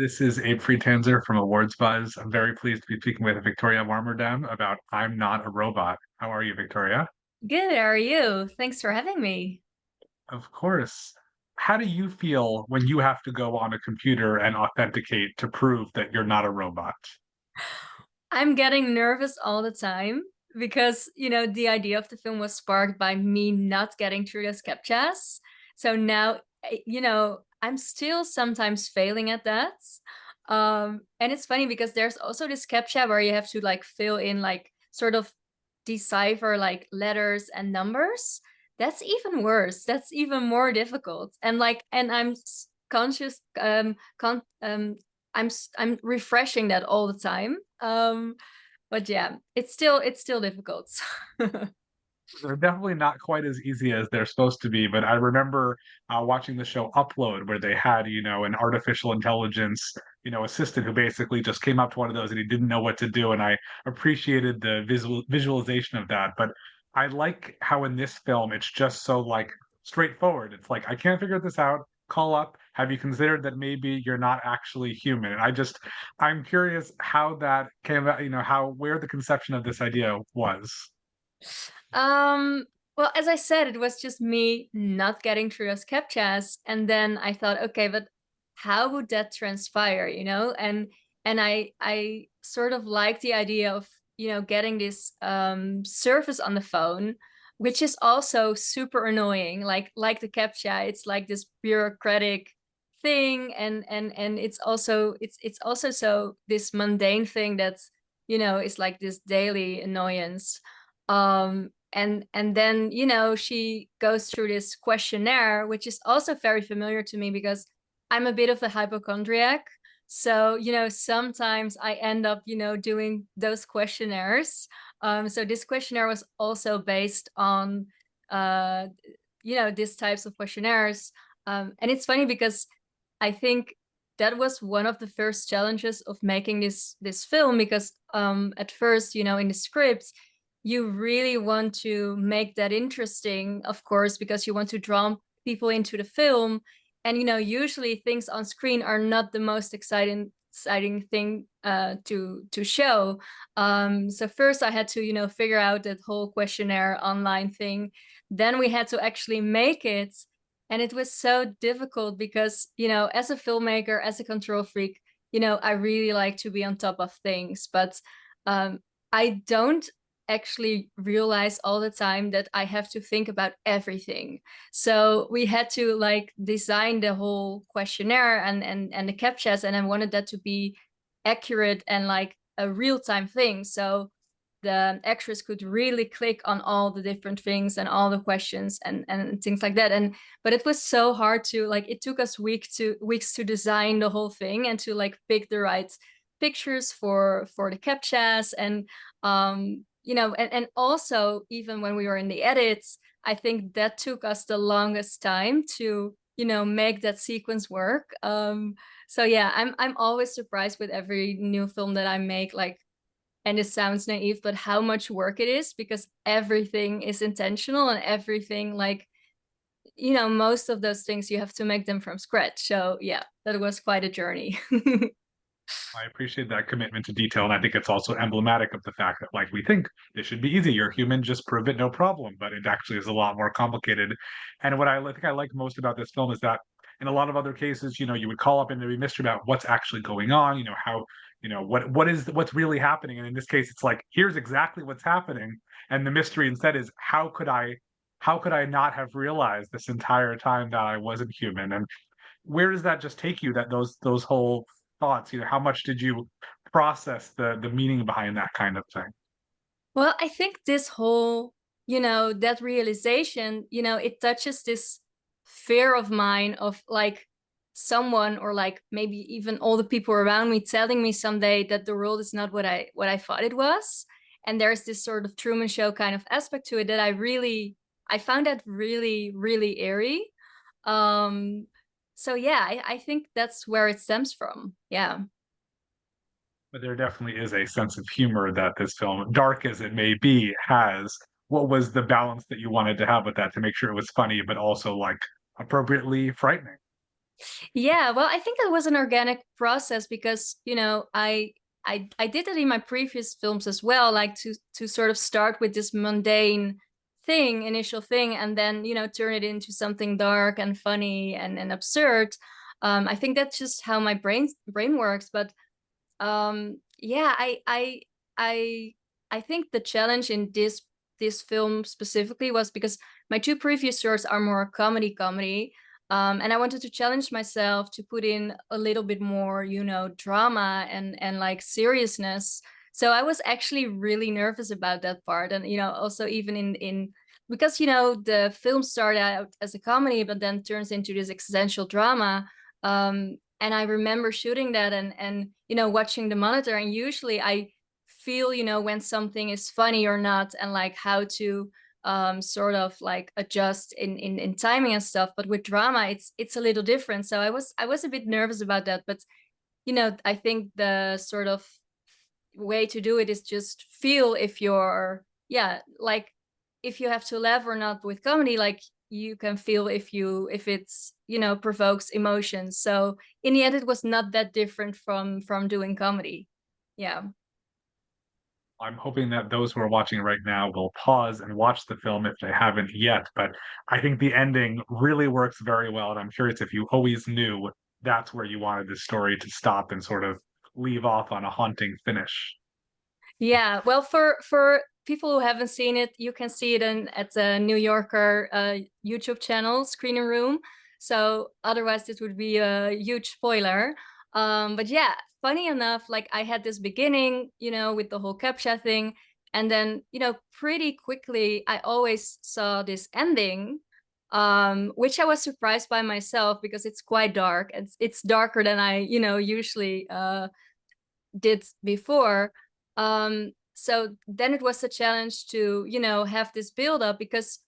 This is Abe Friedtanzer from Awards Buzz. I'm very pleased to be speaking with Victoria Warmerdam about I'm Not a Robot. How are you, Victoria? Good, how are you? Thanks for having me. Of course. How do you feel when you have to go on a computer and authenticate to prove that you're not a robot? I'm getting nervous all the time because, the idea of the film was sparked by me not getting through those CAPTCHAs. So now, I'm still sometimes failing at that. And it's funny because there's also this CAPTCHA where you have to like fill in like sort of decipher like letters and numbers. That's even worse. That's even more difficult. And conscious I'm refreshing that all the time. But yeah, it's still difficult. They're definitely not quite as easy as they're supposed to be, but I remember watching the show Upload, where they had, an artificial intelligence, assistant who basically just came up to one of those and he didn't know what to do, and I appreciated the visualization of that. But I like how in this film it's just so like straightforward. It's like I can't figure this out. Call up. Have you considered that maybe you're not actually human? And I'm curious how that came about. How where the conception of this idea was. Um, well, as I said, it was just me not getting through those CAPTCHAs, and then I thought, okay, but how would that transpire, And I sort of like the idea of, getting this service on the phone, which is also super annoying. Like the CAPTCHA, it's like this bureaucratic thing, and it's also so this mundane thing that's, is like this daily annoyance. And then she goes through this questionnaire, which is also very familiar to me because I'm a bit of a hypochondriac. So sometimes I end up doing those questionnaires. So this questionnaire was also based on uh these types of questionnaires. And it's funny because I think that was one of the first challenges of making this film, because at first, in the script, you really want to make that interesting, of course, because you want to draw people into the film. And usually things on screen are not the most exciting thing to show. So first I had to figure out that whole questionnaire online thing. Then we had to actually make it, and it was so difficult because as a filmmaker, as a control freak, I really like to be on top of things, but um, I don't actually realize all the time that I have to think about everything. So we had to like design the whole questionnaire and the captchas, and I wanted that to be accurate and like a real-time thing. So the extras could really click on all the different things and all the questions and things like that. And but it was so hard to like, it took us weeks to design the whole thing and to like pick the right pictures for the captchas. And and also, even when we were in the edits, I think that took us the longest time to make that sequence work. So yeah, I'm always surprised with every new film that I make, like, and it sounds naive, but how much work it is, because everything is intentional and everything, like, most of those things you have to make them from scratch. So yeah, that was quite a journey. I appreciate that commitment to detail, and I think it's also emblematic of the fact that, like, we think this should be easy. You're human, just prove it, no problem. But it actually is a lot more complicated. And what I think I like most about this film is that in a lot of other cases, you would call up and there'd be mystery about what's actually going on. How, what's really happening. And in this case, it's like here's exactly what's happening, and the mystery instead is how could I not have realized this entire time that I wasn't human? And where does that just take you? That those whole thoughts, how much did you process the meaning behind that kind of thing? Well, I think this whole, that realization, it touches this fear of mine of like someone, or like maybe even all the people around me, telling me someday that the world is not what I thought it was. And there's this sort of Truman Show kind of aspect to it that I found that really, really eerie. Um, so yeah, I think that's where it stems from. Yeah. But there definitely is a sense of humor that this film, dark as it may be, has. What was the balance that you wanted to have with that to make sure it was funny, but also like appropriately frightening? Yeah, well, I think that was an organic process because, I did it in my previous films as well, like to sort of start with this mundane thing, initial thing, and then, turn it into something dark and funny and absurd. I think that's just how my brain works. But yeah, I I think the challenge in this film specifically was because my two previous shorts are more comedy, and I wanted to challenge myself to put in a little bit more, drama and like seriousness. So I was actually really nervous about that part, and also even in because the film started out as a comedy, but then turns into this existential drama. And I remember shooting that and watching the monitor, and usually I feel when something is funny or not, and like how to sort of like adjust in timing and stuff. But with drama, it's a little different. So I was a bit nervous about that. But I think the sort of way to do it is just feel if you're, yeah, like if you have to laugh or not with comedy. Like you can feel if it's provokes emotions. So in the end, it was not that different from doing comedy. Yeah. I'm hoping that those who are watching right now will pause and watch the film if they haven't yet. But I think the ending really works very well. And I'm curious if you always knew that's where you wanted the story to stop and sort of leave off on a haunting finish. Yeah, well, for people who haven't seen it, you can see it at the New Yorker YouTube channel, Screening Room. So otherwise, this would be a huge spoiler. But yeah, funny enough, like I had this beginning, with the whole captcha thing, and then pretty quickly, I always saw this ending, which I was surprised by myself because it's quite dark. It's darker than I usually did before. So then it was a challenge to, have this build up because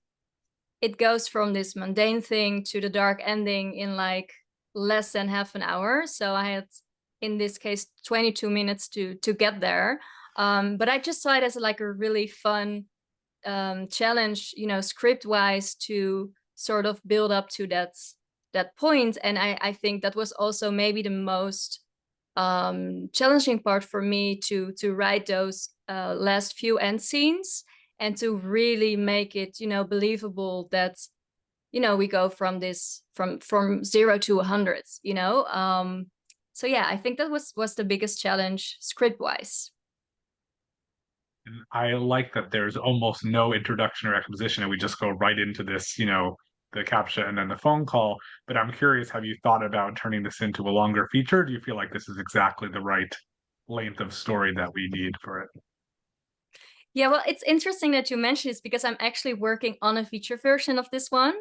it goes from this mundane thing to the dark ending in like less than half an hour. So I had, in this case, 22 minutes to get there. But I just saw it as like a really fun challenge, script wise, to sort of build up to that point. And I think that was also maybe the most challenging part for me to write those last few end scenes, and to really make it believable that we go from this from 0 to 100. So yeah, I think that was the biggest challenge script wise. And I like that there's almost no introduction or exposition, and we just go right into this, the captcha and then the phone call. But I'm curious, have you thought about turning this into a longer feature? Do you feel like this is exactly the right length of story that we need for it? Yeah, well, it's interesting that you mentioned this because I'm actually working on a feature version of this one.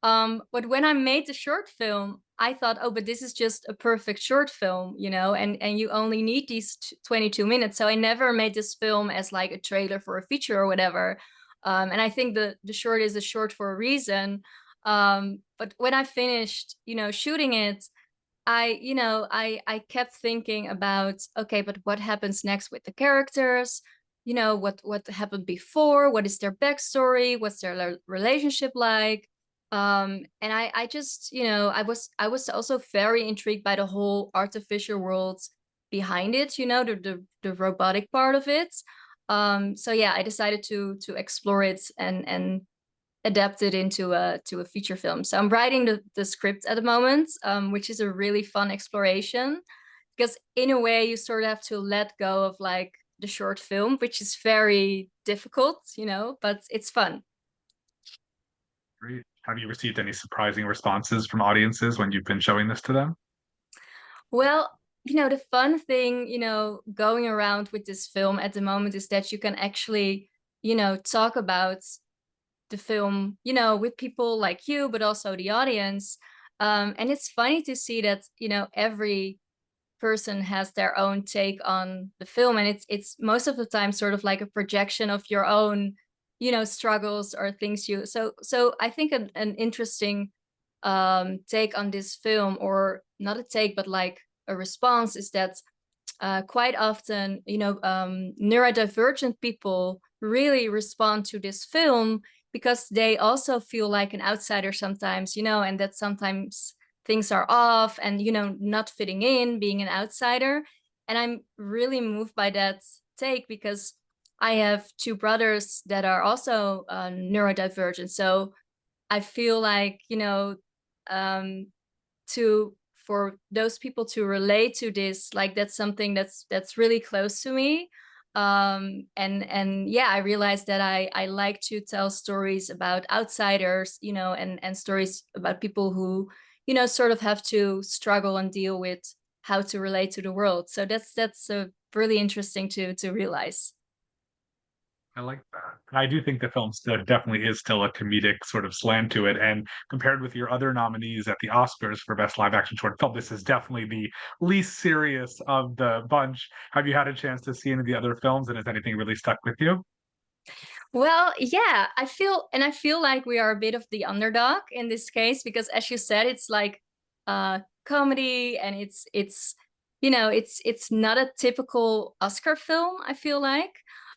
But when I made the short film, I thought, oh, but this is just a perfect short film, and you only need these 22 minutes. So I never made this film as like a trailer for a feature or whatever. And I think the short is a short for a reason. But when I finished, shooting it, I kept thinking about, okay, but what happens next with the characters? What happened before? What is their backstory? What's their relationship like? And I just, I was also very intrigued by the whole artificial worlds behind it, the robotic part of it. So yeah, I decided to explore it and adapt it into a feature film. So I'm writing the script at the moment, which is a really fun exploration because in a way you sort of have to let go of like the short film, which is very difficult, but it's fun. Great. Have you received any surprising responses from audiences when you've been showing this to them? Well, the fun thing, going around with this film at the moment is that you can actually, talk about the film, with people like you, but also the audience. And it's funny to see that, every person has their own take on the film, and it's most of the time sort of like a projection of your own, struggles or things you. So I think an interesting take on this film, or not a take, but like a response, is that quite often, neurodivergent people really respond to this film because they also feel like an outsider sometimes, and that sometimes things are off and, not fitting in, being an outsider. And I'm really moved by that take because I have two brothers that are also neurodivergent. So I feel like, um, to for those people to relate to this, like that's something that's really close to me. And yeah, I realized that I like to tell stories about outsiders, and stories about people who, sort of have to struggle and deal with how to relate to the world. So that's really interesting to realize. I like that. I do think the film still definitely is still a comedic sort of slant to it, and compared with your other nominees at the Oscars for Best Live Action Short Film, this is definitely the least serious of the bunch. Have you had a chance to see any of the other films, and has anything really stuck with you? Well, yeah, I feel like we are a bit of the underdog in this case because as you said, it's like comedy and it's not a typical Oscar film, I feel like.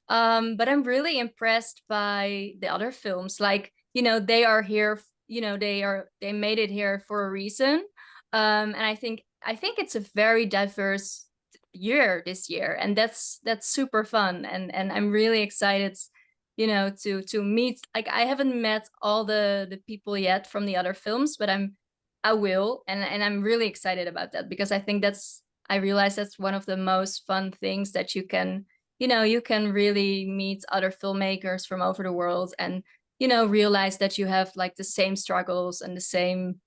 But I'm really impressed by the other films. Like, they are here, they made it here for a reason. And I think it's a very diverse year this year, and that's super fun. And I'm really excited to meet. Like, I haven't met all the people yet from the other films, but I will, and I'm really excited about that because I realize that's one of the most fun things that you can really meet other filmmakers from over the world and realize that you have like the same struggles and the same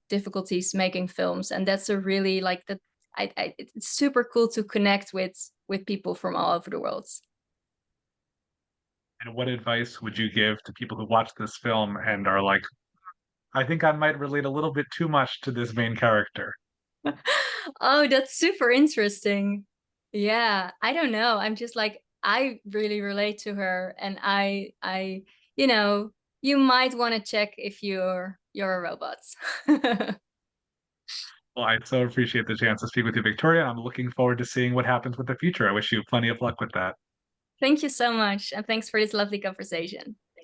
difficulties making films. And that's a really like that it's super cool to connect with people from all over the world. And what advice would you give to people who watch this film and are like, I think I might relate a little bit too much to this main character? Oh, that's super interesting. Yeah, I don't know. I'm just like I really relate to her, and you know, you might want to check if you're a robot. Well, I so appreciate the chance to speak with you, Victoria, and I'm looking forward to seeing what happens with the future. I wish you plenty of luck with that. Thank you so much, and thanks for this lovely conversation.